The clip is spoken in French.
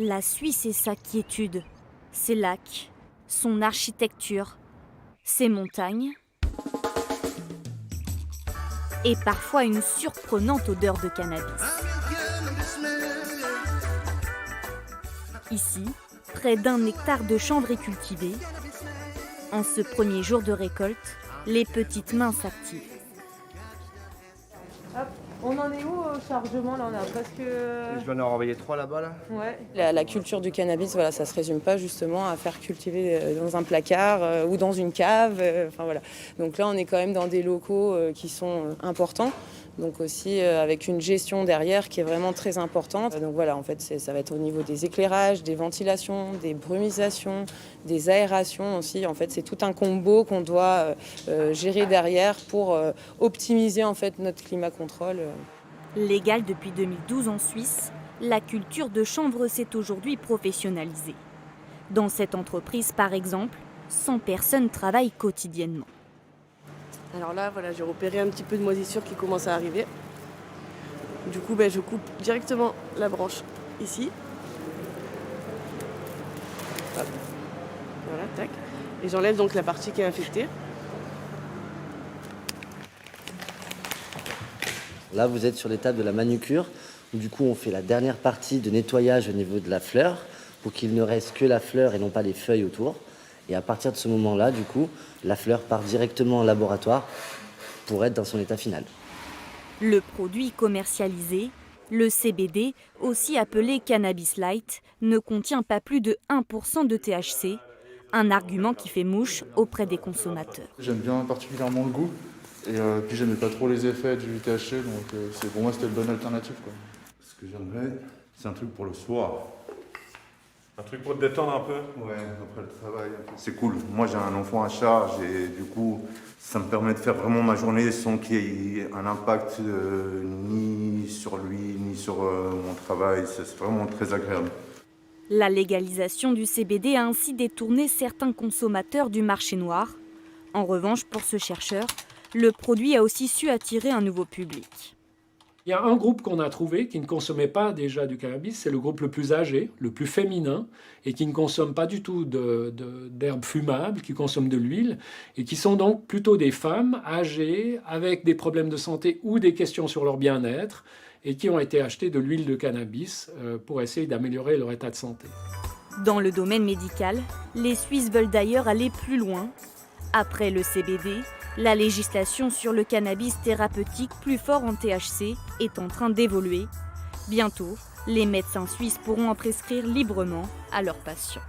La Suisse et sa quiétude, ses lacs, son architecture, ses montagnes et parfois une surprenante odeur de cannabis. Ici, près d'1 hectare de chanvre est cultivé. En ce premier jour de récolte, les petites mains s'activent. Hop, on en est où au chargement là? On a presque... Je vais en envoyer 3 là-bas là. Ouais. La culture du cannabis, voilà, ça se résume pas justement à faire cultiver dans un placard ou dans une cave. Enfin voilà. Donc là, on est quand même dans des locaux qui sont importants. Donc aussi avec une gestion derrière qui est vraiment très importante. Donc voilà, en fait, ça va être au niveau des éclairages, des ventilations, des brumisations, des aérations aussi. En fait, c'est tout un combo qu'on doit gérer derrière pour optimiser en fait notre climat contrôle. Légale depuis 2012 en Suisse, la culture de chanvre s'est aujourd'hui professionnalisée. Dans cette entreprise, par exemple, 100 personnes travaillent quotidiennement. Alors là, voilà, j'ai repéré un petit peu de moisissure qui commence à arriver. Du coup, je coupe directement la branche ici. Hop. Voilà, tac. Et j'enlève donc la partie qui est infectée. Là, vous êtes sur l'étape de la manucure, où du coup, on fait la dernière partie de nettoyage au niveau de la fleur, pour qu'il ne reste que la fleur et non pas les feuilles autour. Et à partir de ce moment-là, du coup, la fleur part directement en laboratoire pour être dans son état final. Le produit commercialisé, le CBD, aussi appelé cannabis light, ne contient pas plus de 1% de THC, un argument qui fait mouche auprès des consommateurs. J'aime bien particulièrement le goût, et puis j'aimais pas trop les effets du THC, donc pour moi c'était une bonne alternative, quoi. Ce que j'aimerais, c'est un truc pour le soir. Un truc pour te détendre un peu? Ouais, après le travail. C'est cool. Moi, j'ai un enfant à charge et du coup, ça me permet de faire vraiment ma journée sans qu'il y ait un impact ni sur lui, ni sur mon travail. C'est vraiment très agréable. La légalisation du CBD a ainsi détourné certains consommateurs du marché noir. En revanche, pour ce chercheur, le produit a aussi su attirer un nouveau public. Il y a un groupe qu'on a trouvé qui ne consommait pas déjà du cannabis, c'est le groupe le plus âgé, le plus féminin, et qui ne consomme pas du tout d'herbes fumables, qui consomment de l'huile, et qui sont donc plutôt des femmes âgées, avec des problèmes de santé ou des questions sur leur bien-être, et qui ont été achetées de l'huile de cannabis pour essayer d'améliorer leur état de santé. Dans le domaine médical, les Suisses veulent d'ailleurs aller plus loin. Après le CBD, la législation sur le cannabis thérapeutique plus fort en THC est en train d'évoluer. Bientôt, les médecins suisses pourront en prescrire librement à leurs patients.